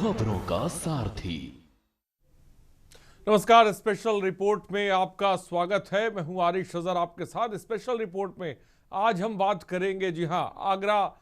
खबरों का सारथी। नमस्कार, स्पेशल रिपोर्ट में आपका स्वागत है। मैं हूं आरिश अजहर आपके साथ। स्पेशल रिपोर्ट में आज हम बात करेंगे, जी हां, आगरा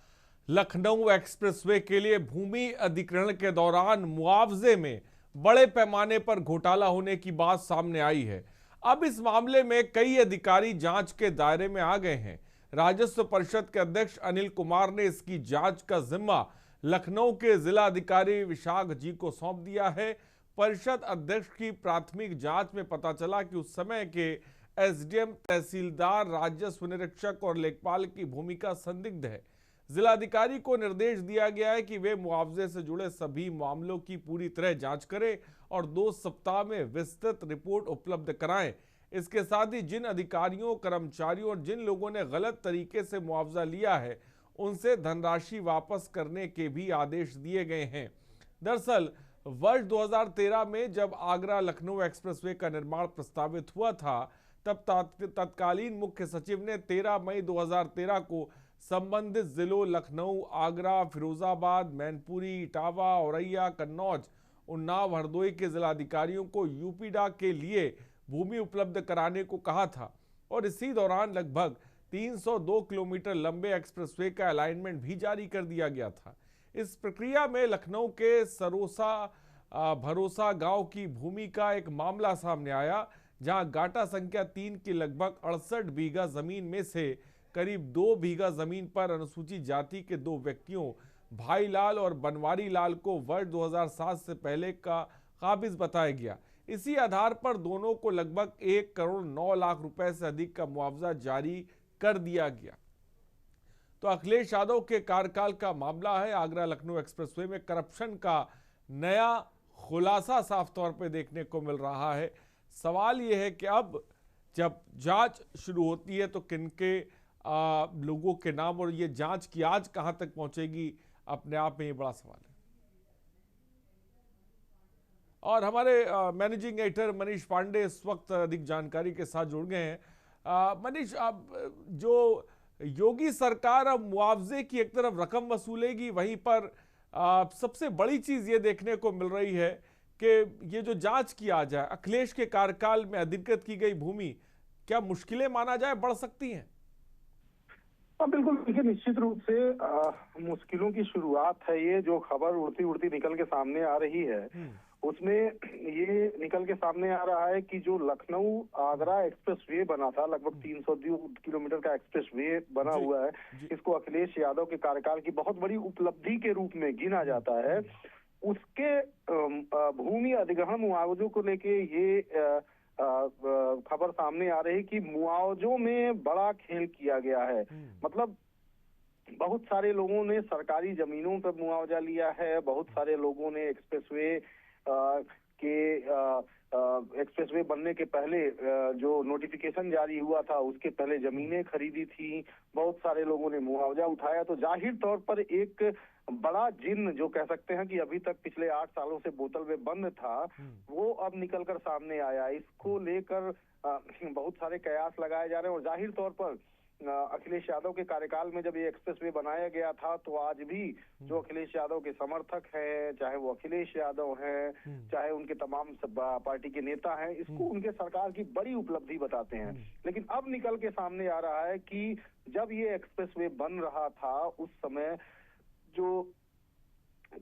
लखनऊ एक्सप्रेसवे के लिए भूमि अधिग्रहण के दौरान मुआवजे में बड़े पैमाने पर घोटाला होने की बात सामने आई है। अब इस मामले में कई अधिकारी जांच के दायरे में आ गए हैं। राजस्व परिषद के अध्यक्ष अनिल कुमार ने इसकी जांच का जिम्मा लखनऊ के जिला अधिकारी विशाख जी को सौंप दिया है। परिषद अध्यक्ष की प्राथमिक जांच में पता चला कि उस समय के एसडीएम, तहसीलदार, राजस्व निरीक्षक और लेखपाल की भूमिका संदिग्ध है। जिलाधिकारी को निर्देश दिया गया है कि वे मुआवजे से जुड़े सभी मामलों की पूरी तरह जांच करें और 2 सप्ताह में विस्तृत रिपोर्ट उपलब्ध कराएं। इसके साथ ही जिन अधिकारियों, कर्मचारियों और जिन लोगों ने गलत तरीके से मुआवजा लिया है, उनसे धनराशि वापस करने के भी आदेश दिए गए हैं। दरअसल वर्ष 2013 में जब आगरा लखनऊ एक्सप्रेसवे का निर्माण प्रस्तावित हुआ था, तब तत्कालीन मुख्य सचिव ने 13 मई 2013 को संबंधित जिलों लखनऊ, आगरा, फिरोजाबाद, मैनपुरी, इटावा, औरैया, कन्नौज, उन्नाव, हरदोई के जिलाधिकारियों को यूपीडा के लिए भूमि उपलब्ध कराने को कहा था और इसी दौरान लगभग 302 किलोमीटर लंबे एक्सप्रेसवे का अलाइनमेंट भी जारी कर दिया गया था। इस प्रक्रिया में लखनऊ के सरोसा भरोसा गांव की भूमि का एक मामला सामने आया, जहां गाटा संख्या 3 की लगभग 68 बीघा जमीन में से करीब 2 बीघा जमीन पर अनुसूचित जाति के 2 व्यक्तियों भाईलाल और बनवारी लाल को वर्ष 2007 से पहले का काबिज बताया गया। इसी आधार पर दोनों को लगभग 1 करोड़ 9 लाख रुपए से अधिक का मुआवजा जारी कर दिया गया। तो अखिलेश यादव के कार्यकाल का मामला है। आगरा लखनऊ एक्सप्रेसवे में करप्शन का नया खुलासा साफ तौर पे देखने को मिल रहा है। सवाल यह है कि अब जब जांच शुरू होती है तो किनके लोगों के नाम, और ये जांच की आज कहां तक पहुंचेगी, अपने आप में ये बड़ा सवाल है। और हमारे मैनेजिंग एडिटर मनीष पांडे इस वक्त अधिक जानकारी के साथ जुड़ गए हैं। मनीष, अब जो योगी सरकार अब मुआवजे की एक तरफ रकम वसूलेगी, वहीं पर सबसे बड़ी चीज ये देखने को मिल रही है कि ये जो जांच किया जाए, अखिलेश के कार्यकाल में अधिकृत की गई भूमि क्या मुश्किलें माना जाए बढ़ सकती हैं? हाँ बिल्कुल, देखिए निश्चित रूप से मुश्किलों की शुरुआत है। ये जो खबर उड़ती उड़ती निकल के सामने आ रही है, उसमें ये निकल के सामने आ रहा है कि जो लखनऊ आगरा एक्सप्रेस वे बना था, लगभग 302 किलोमीटर का एक्सप्रेस वे बना हुआ है, इसको अखिलेश यादव के कार्यकाल की बहुत बड़ी उपलब्धि के रूप में गिना जाता है। उसके भूमि अधिग्रहण मुआवजों को लेके ये खबर सामने आ रही कि मुआवजों में बड़ा खेल किया गया है। मतलब बहुत सारे लोगों ने सरकारी जमीनों पर मुआवजा लिया है, बहुत सारे लोगों ने एक्सप्रेसवे एक्सप्रेसवे बनने के पहले जो नोटिफिकेशन जारी हुआ था उसके पहले जमीनें खरीदी थी, बहुत सारे लोगों ने मुआवजा उठाया। तो जाहिर तौर पर एक बड़ा जिन्न, जो कह सकते हैं कि अभी तक पिछले 8 सालों से बोतल में बंद था, वो अब निकलकर सामने आया। इसको लेकर बहुत सारे कयास लगाए जा रहे हैं और जाहिर तौर पर अखिलेश यादव के कार्यकाल में जब ये एक्सप्रेसवे बनाया गया था, तो आज भी जो अखिलेश यादव के समर्थक हैं, चाहे वो अखिलेश यादव हैं, चाहे उनके तमाम पार्टी के नेता हैं, इसको उनके सरकार की बड़ी उपलब्धि बताते हैं। लेकिन अब निकल के सामने आ रहा है कि जब ये एक्सप्रेसवे बन रहा था, उस समय जो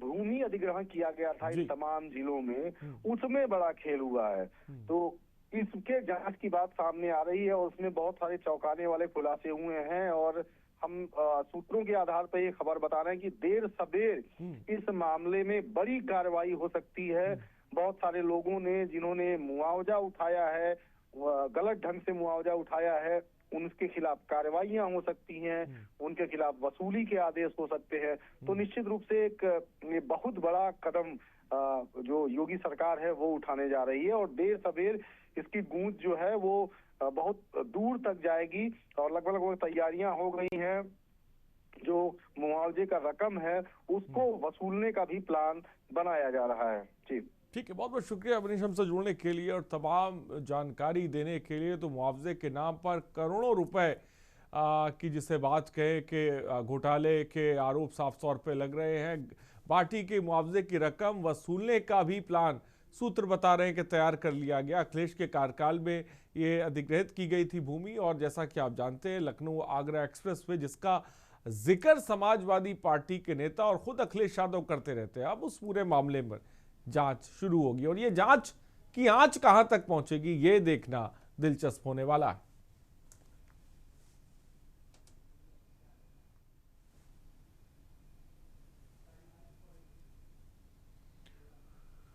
भूमि अधिग्रहण किया गया था इन तमाम जिलों में, उसमें बड़ा खेल हुआ है। तो इसके जांच की बात सामने आ रही है और उसमें बहुत सारे चौंकाने वाले खुलासे हुए हैं और हम सूत्रों के आधार पर ये खबर बता रहे हैं कि देर सबेर इस मामले में बड़ी कार्रवाई हो सकती है। बहुत सारे लोगों ने, जिन्होंने मुआवजा उठाया है, गलत ढंग से मुआवजा उठाया है, उनके खिलाफ कार्रवाइयां हो सकती हैं, उनके खिलाफ वसूली के आदेश हो सकते हैं। तो निश्चित रूप से एक ये बहुत बड़ा कदम जो योगी सरकार है वो उठाने जा रही है और देर सबेर इसकी गूंज जो है वो बहुत दूर तक जाएगी और लगभग तैयारियां हो गई हैं। जो मुआवजे का रकम है उसको वसूलने का भी प्लान बनाया जा रहा है। जी ठीक है, बहुत बहुत शुक्रिया मनीष हमसे जुड़ने के लिए और तमाम जानकारी देने के लिए। तो मुआवजे के नाम पर करोड़ों रुपए की जिसे बात कहें कि घोटाले के आरोप साफ तौर पे लग रहे हैं। पार्टी के मुआवजे की रकम वसूलने का भी प्लान सूत्र बता रहे हैं कि तैयार कर लिया गया। अखिलेश के कार्यकाल में ये अधिग्रहित की गई थी भूमि, और जैसा कि आप जानते हैं लखनऊ आगरा एक्सप्रेसवे जिसका जिक्र समाजवादी पार्टी के नेता और खुद अखिलेश यादव करते रहते हैं, अब उस पूरे मामले में जांच शुरू होगी और ये जांच की आंच कहां तक पहुंचेगी ये देखना दिलचस्प होने वाला है।